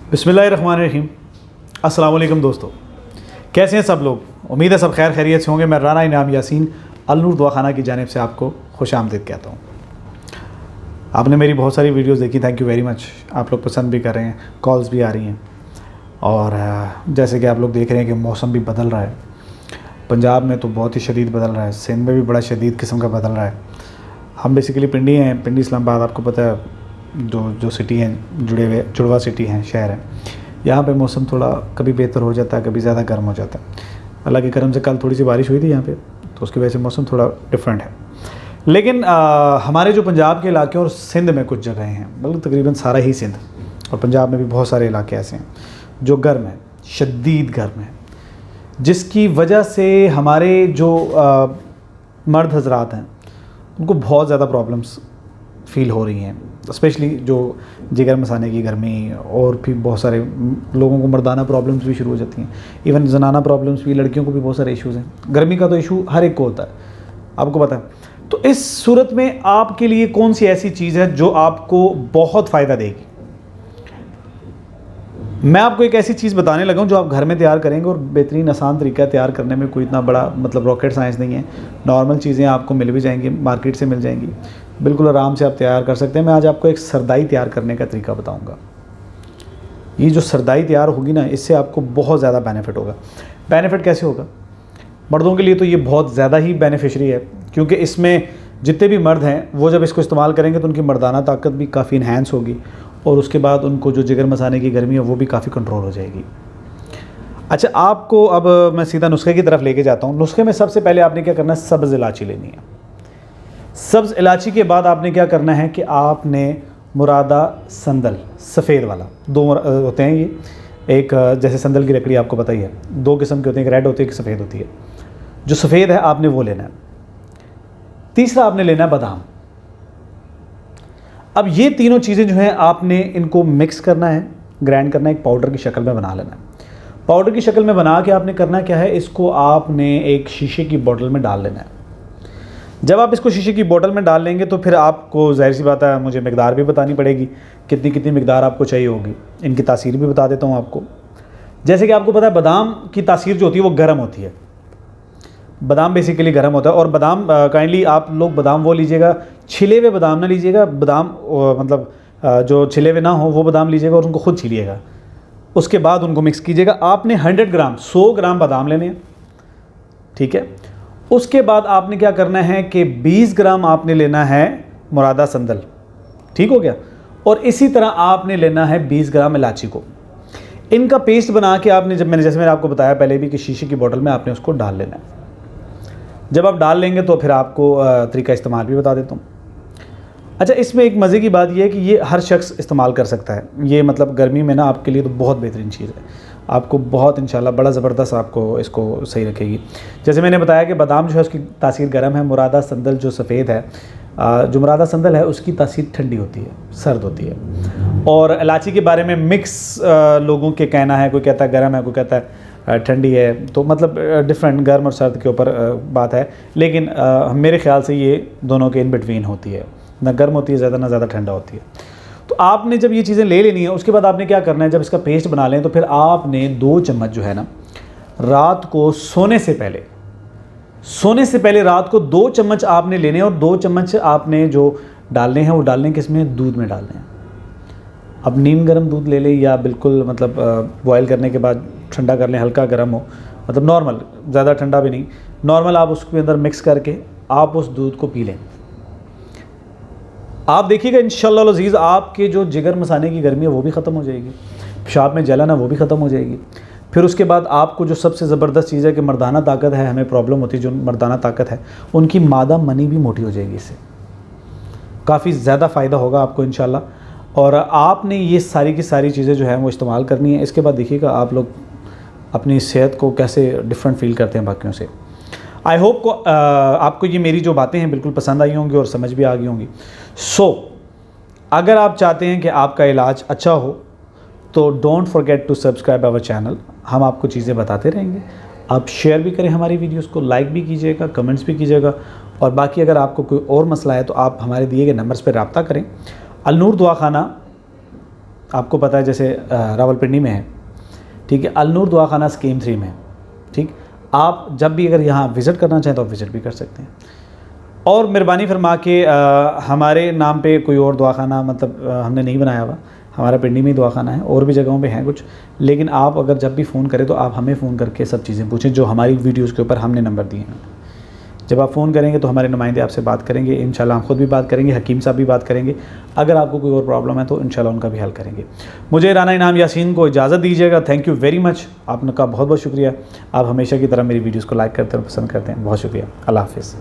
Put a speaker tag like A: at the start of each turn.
A: बिस्मिल्लाहिर्रहमानिर्रहीम। अस्सलाम वालेकुम दोस्तों, कैसे हैं सब लोग? उम्मीद है सब खैर खैरियत से होंगे। मैं राना इनाम यासीन अल-नूर दवाखाना की जानिब से आपको खुश आमदीद कहता हूँ। आपने मेरी बहुत सारी वीडियोस देखी, थैंक यू वेरी मच। आप लोग पसंद भी कर रहे हैं, कॉल्स भी आ रही हैं। और जैसे कि आप लोग देख रहे हैं कि मौसम भी बदल रहा है। पंजाब में तो बहुत ही शदीद बदल रहा है, सिंध में भी बड़ा शदीद किस्म का बदल रहा है। हम बेसिकली पिंडी हैं, पिंडी इस्लामाबाद आपको पता है जो सिटी हैं, जुड़वा सिटी हैं, शहर है। यहाँ पे मौसम थोड़ा कभी बेहतर हो जाता है, कभी ज़्यादा गर्म हो जाता है। अल्लाह के करम से कल थोड़ी सी बारिश हुई थी यहाँ पे, तो उसकी वजह से मौसम थोड़ा डिफरेंट है। लेकिन हमारे जो पंजाब के इलाके और सिंध में कुछ जगहें हैं, बल्कि तकरीबन सारा ही सिंध और पंजाब में भी बहुत सारे इलाके ऐसे हैं जो गर्म हैं, शदीद गर्म हैं, जिसकी वजह से हमारे जो मर्द हजरात हैं उनको बहुत ज़्यादा प्रॉब्लम्स फ़ील हो रही हैं। स्पेशली जो जिगर मसाने की गर्मी, और भी बहुत सारे लोगों को मर्दाना प्रॉब्लम्स भी शुरू हो जाती हैं। इवन जनाना प्रॉब्लम्स भी, लड़कियों को भी बहुत सारे इश्यूज़ हैं। गर्मी का तो इशू हर एक को होता है, आपको पता है। तो इस सूरत में आपके लिए कौन सी ऐसी चीज़ है जो आपको बहुत फ़ायदा देगी? मैं आपको एक ऐसी चीज़ बताने लगा हूँ जो आप घर में तैयार करेंगे, और बेहतरीन आसान तरीका है तैयार करने में। कोई इतना बड़ा रॉकेट साइंस नहीं है। नॉर्मल चीज़ें आपको मिल भी जाएंगी, मार्केट से मिल जाएंगी, बिल्कुल आराम से आप तैयार कर सकते हैं। मैं आज आपको एक सरदाई तैयार करने का तरीका बताऊँगा। ये जो सरदाई तैयार होगी ना, इससे आपको बहुत ज़्यादा बेनिफिट होगा। बेनिफिट कैसे होगा? मर्दों के लिए तो ये बहुत ज़्यादा ही बेनिफिशरी है, क्योंकि इसमें जितने भी मर्द हैं वो जब इसको इस्तेमाल करेंगे तो उनकी मर्दाना ताकत भी काफ़ी इन्हेंस होगी, और उसके बाद उनको जो जिगर मसाने की गर्मी है वो भी काफ़ी कंट्रोल हो जाएगी। अच्छा, आपको अब मैं सीधा नुस्खे की तरफ लेके जाता हूँ। नुस्खे में सबसे पहले आपने क्या करना है, सब्ज़ इलायची लेनी है। सब्ज़ इलायची के बाद आपने क्या करना है कि आपने मुरादा संदल, सफ़ेद वाला, दो होते हैं ये, एक जैसे संदल की लकड़ी आपको पता ही है, दो किस्म के होते हैं, एक रेड होती है, एक सफ़ेद होती है। जो सफ़ेद है आपने वो लेना है। तीसरा आपने लेना है बादाम। अब ये तीनों चीज़ें जो हैं आपने इनको मिक्स करना है, ग्राइंड करना है, एक पाउडर की शक्ल में बना लेना है। पाउडर की शक्ल में बना के आपने करना क्या है, इसको आपने एक शीशे की बोतल में डाल लेना है। जब आप इसको शीशे की बोतल में डाल लेंगे तो फिर आपको जाहिर सी बात है मुझे मिकदार भी बतानी पड़ेगी, कितनी कितनी मिकदार आपको चाहिए होगी। इनकी तासीर भी बता देता हूँ आपको। जैसे कि आपको पता है बादाम की तासीर जो होती है वो गर्म होती है। बादाम बेसिकली गर्म होता है, और बादाम काइंडली आप लोग बादाम वो लीजिएगा, छिले हुए बादाम ना लीजिएगा। बादाम जो छिले हुए ना हो वो बादाम लीजिएगा और उनको खुद छीलिएगा, उसके बाद उनको मिक्स कीजिएगा। आपने 100 ग्राम बादाम लेने हैं, ठीक है। उसके बाद आपने क्या करना है कि 20 ग्राम आपने लेना है मुरादा संदल, ठीक हो गया। और इसी तरह आपने लेना है 20 ग्राम इलायची को। इनका पेस्ट बना के आपने, जैसे मैंने आपको बताया पहले भी, कि शीशे की बोतल में आपने उसको डाल लेना है। जब आप डाल लेंगे तो फिर आपको तरीका इस्तेमाल भी बता देता हूँ। अच्छा, इसमें एक मज़े की बात यह है कि ये हर शख्स इस्तेमाल कर सकता है। ये गर्मी में ना आपके लिए तो बहुत बेहतरीन चीज़ है, आपको बहुत इंशाल्लाह बड़ा ज़बरदस्त आपको इसको सही रखेगी। जैसे मैंने बताया कि बादाम जो है उसकी तासीर गर्म है, मुरादा संदल जो सफ़ेद है, जो मुरादा संदल है उसकी तासीर ठंडी होती है, सर्द होती है। और इलायची के बारे में मिक्स लोगों के कहना है, कोई कहता है गर्म है, कोई कहता है ठंडी है, तो डिफरेंट गर्म और सर्द के ऊपर बात है। लेकिन मेरे ख्याल से ये दोनों के इन बिटवीन होती है, ना गर्म होती है ज़्यादा, ना ज़्यादा ठंडा होती है। तो आपने जब ये चीज़ें ले लेनी है, उसके बाद आपने क्या करना है, जब इसका पेस्ट बना लें तो फिर आपने 2 चम्मच जो है ना, रात को सोने से पहले रात को 2 चम्मच आपने लेने हैं। और 2 चम्मच आपने जो डालने हैं वो डालने के इसमें दूध में डालने हैं। अब नीम गर्म दूध ले लें, या बिल्कुल बॉयल करने के बाद ठंडा कर लें, हल्का गर्म हो, नॉर्मल, ज़्यादा ठंडा भी नहीं, नॉर्मल। आप उसके अंदर मिक्स करके आप उस दूध को पी लें। आप देखिएगा इंशाअल्लाह अज़ीज़, आपके जो जिगर मसाने की गर्मी है वो भी ख़त्म हो जाएगी, पेशाब में जलन है वो भी ख़त्म हो जाएगी। फिर उसके बाद आपको जो सबसे ज़बरदस्त चीज़ है कि मर्दाना ताकत है, हमें प्रॉब्लम होती है, जो मर्दाना ताकत है उनकी मादा मनी भी मोटी हो जाएगी। इससे काफ़ी ज़्यादा फ़ायदा होगा आपको इंशाअल्लाह। और आपने ये सारी की सारी चीज़ें जो हैं वो इस्तेमाल करनी है। इसके बाद देखिएगा आप लोग अपनी सेहत को कैसे डिफरेंट फ़ील करते हैं बाकियों से। आई होप को आपको ये मेरी जो बातें हैं बिल्कुल पसंद आई होंगी और समझ भी आ गई होंगी। अगर आप चाहते हैं कि आपका इलाज अच्छा हो तो don't forget to subscribe our channel. हम आपको चीज़ें बताते रहेंगे। आप शेयर भी करें हमारी वीडियोस को, लाइक भी कीजिएगा, कमेंट्स भी कीजिएगा। और बाकी अगर आपको कोई और मसला है तो आप हमारे दिए गए नंबर्स पर रब्ता करें। अल-नूर दवाखाना आपको पता है जैसे रावलपिंडी में है, ठीक है, अलनूर दवाखाना स्कीम 3 में, ठीक। आप जब भी अगर यहाँ विज़िट करना चाहें तो आप विज़िट भी कर सकते हैं। और मेहरबानी फरमा के हमारे नाम पे कोई और दवाखाना मतलब हमने नहीं बनाया हुआ, हमारा पिंडी में ही दवाखाना है, और भी जगहों पे हैं कुछ, लेकिन आप अगर जब भी फ़ोन करें तो आप हमें फ़ोन करके सब चीज़ें पूछें जो हमारी वीडियोज़ के ऊपर हमने नंबर दिए हैं। जब आप फ़ोन करेंगे तो हमारे नुमाइंदे आपसे बात करेंगे, इंशाल्लाह हम खुद भी बात करेंगे, हकीम साहब भी बात करेंगे। अगर आपको कोई और प्रॉब्लम है तो इंशाल्लाह उनका भी हल करेंगे। मुझे राना इनाम यासीन को इजाज़त दीजिएगा। थैंक यू वेरी मच, आपका बहुत बहुत शुक्रिया। आप हमेशा की तरह मेरी वीडियोज़ को लाइक करते हैं और पसंद करते हैं। बहुत शुक्रिया। अल्लाह हाफ़िज़।